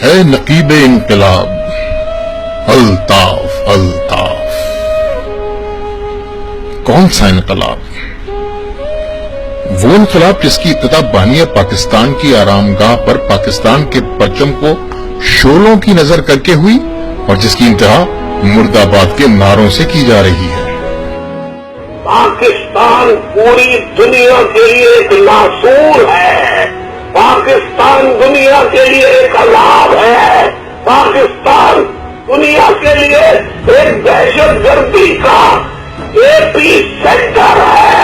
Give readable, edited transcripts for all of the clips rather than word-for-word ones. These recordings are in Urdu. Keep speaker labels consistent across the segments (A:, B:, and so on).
A: ہے نقیب انقلاب الطاف الطاف. کون سا انقلاب؟ وہ انقلاب جس کی ابتدا بانیہ پاکستان کی آرام گاہ پر پاکستان کے پرچم کو شعلوں کی نظر کر کے ہوئی اور جس کی انتہا مرد آباد کے نعروں سے کی جا رہی ہے.
B: پاکستان پوری دنیا کے لیے ایک ناسور ہے. پاکستان دنیا کے لیے ایک عذاب ہے. پاکستان دنیا کے لیے ایک دہشت گردی کا ایپی سینٹر ہے.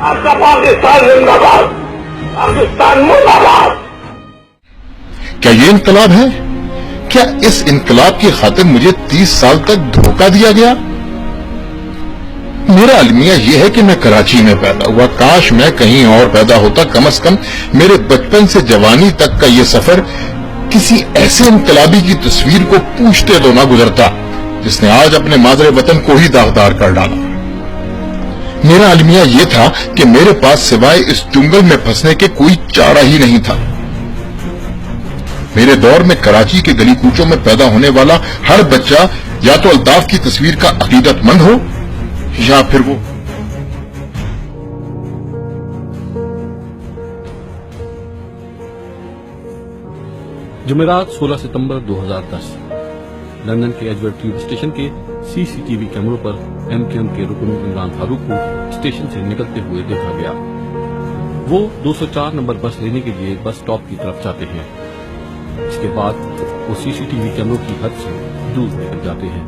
B: آپ کا پاکستان زندہ باد، پاکستان مرد آباد.
A: کیا یہ انقلاب ہے؟ کیا اس انقلاب کی خاطر مجھے 30 سال تک دھوکہ دیا گیا؟ میرا المیہ یہ ہے کہ میں کراچی میں پیدا ہوا. کاش میں کہیں اور پیدا ہوتا. کم از کم میرے بچپن سے جوانی تک کا یہ سفر کسی ایسے انقلابی کی تصویر کو پوچھتے تو نہ گزرتا جس نے آج اپنے مادر وطن کو ہی داغدار کر ڈالا. میرا المیہ یہ تھا کہ میرے پاس سوائے اس جنگل میں پھنسنے کے کوئی چارہ ہی نہیں تھا. میرے دور میں کراچی کے گلی کوچوں میں پیدا ہونے والا ہر بچہ یا تو الطاف کی تصویر کا عقیدت مند ہو یا پھر وہ
C: جمعرات 16 ستمبر 2010 لندن کے ایجورڈ ٹیوب اسٹیشن کے سی سی ٹی وی کیمروں پر ایم کیو ایم کے رکن عمران فاروق کو اسٹیشن سے نکلتے ہوئے دیکھا گیا. وہ 204 نمبر بس لینے کے لیے بس اسٹاپ کی طرف جاتے ہیں. اس کے بعد وہ سی سی ٹی وی کیمروں کی حد سے دور نکل جاتے ہیں.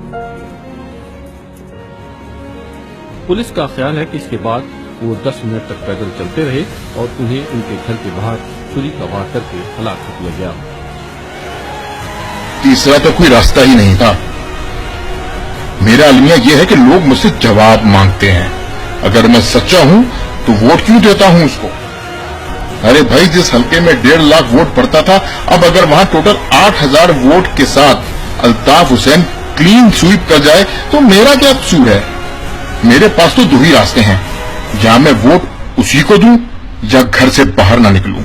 C: پولیس کا خیال ہے کہ اس کے بعد وہ 10 منٹ تک پیدل چلتے رہے اور انہیں ان کے گھر کے باہر چھری کا وار کر کے ہلاک کر دیا گیا.
A: تیسرا تو کوئی راستہ ہی نہیں تھا. میرا المیہ یہ ہے کہ لوگ مجھ سے جواب مانگتے ہیں. اگر میں سچا ہوں تو ووٹ کیوں دیتا ہوں اس کو؟ ارے بھائی، جس حلقے میں 1.5 لاکھ ووٹ پڑتا تھا، اب اگر وہاں ٹوٹل 8,000 ووٹ کے ساتھ الطاف حسین کلین سویپ کر جائے تو میرا کیا قصور ہے؟ میرے پاس تو 2 ہی راستے ہیں، یا میں ووٹ اسی کو دوں یا گھر سے باہر نہ نکلوں.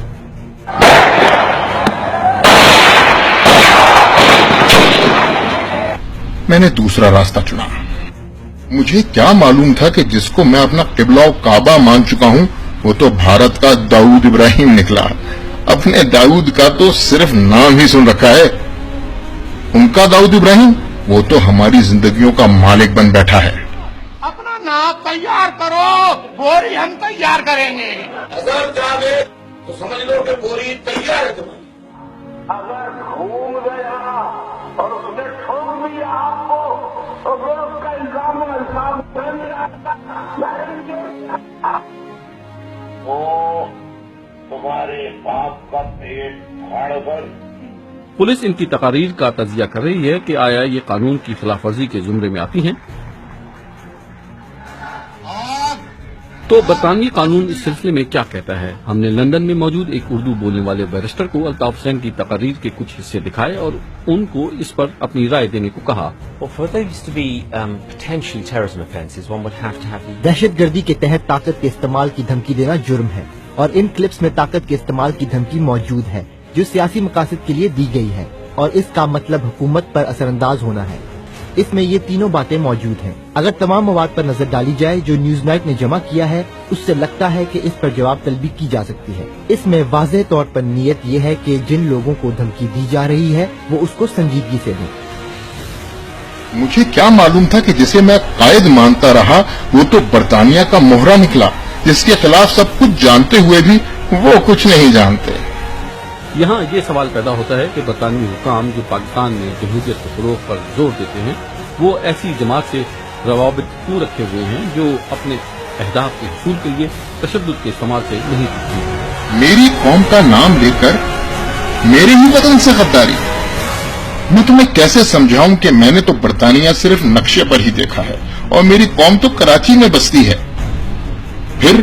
A: میں نے دوسرا راستہ چنا. مجھے کیا معلوم تھا کہ جس کو میں اپنا قبلہ و کعبہ مان چکا ہوں وہ تو بھارت کا داؤد ابراہیم نکلا. اپنے داؤد کا تو صرف نام ہی سن رکھا ہے. ان کا داؤد ابراہیم وہ تو ہماری زندگیوں کا مالک بن بیٹھا ہے.
B: اپنا نام تیار کرو، بوری ہم تیار کریں گے. اگر جاگے تو سمجھ لو کہ بوری تیار ہے تمہاری. اگر گھوم گیا اور اس نے ٹھوک دیا آپ کو تو پھر اس کا الزام وہ تمہارے باپ کا پیٹ پھاڑ کر.
C: پولیس ان کی تقاریر کا تجزیہ کر رہی ہے کہ آیا یہ قانون کی خلاف ورزی کے زمرے میں آتی ہیں. تو برطانوی قانون اس سلسلے میں کیا کہتا ہے؟ ہم نے لندن میں موجود ایک اردو بولنے والے بیرسٹر کو الطاف حسین کی تقاریر کے کچھ حصے دکھائے اور ان کو اس پر اپنی رائے دینے کو کہا.
D: دہشت گردی کے تحت طاقت کے استعمال کی دھمکی دینا جرم ہے اور ان کلپس میں طاقت کے استعمال کی دھمکی موجود ہے جو سیاسی مقاصد کے لیے دی گئی ہے اور اس کا مطلب حکومت پر اثر انداز ہونا ہے. اس میں یہ تینوں باتیں موجود ہیں. اگر تمام مواد پر نظر ڈالی جائے جو نیوز نائٹ نے جمع کیا ہے اس سے لگتا ہے کہ اس پر جواب طلبی کی جا سکتی ہے. اس میں واضح طور پر نیت یہ ہے کہ جن لوگوں کو دھمکی دی جا رہی ہے وہ اس کو سنجیدگی سے دیں.
A: مجھے کیا معلوم تھا کہ جسے میں قائد مانتا رہا وہ تو برطانیہ کا مہرہ نکلا جس کے خلاف سب کچھ جانتے ہوئے بھی وہ کچھ نہیں جانتے.
C: یہاں یہ سوال پیدا ہوتا ہے کہ برطانوی حکام جو پاکستان میں جمہوریت کے فروغ پر زور دیتے ہیں وہ ایسی جماعت سے روابط کیوں رکھے ہوئے ہیں جو اپنے اہداف کے حصول کے لیے تشدد کے استعمال سے نہیں کرتی.
A: میری قوم کا نام لے کر میرے ہی وطن سے غداری. میں تمہیں کیسے سمجھاؤں کہ میں نے تو برطانیہ صرف نقشے پر ہی دیکھا ہے اور میری قوم تو کراچی میں بستی ہے. پھر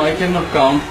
E: I cannot count.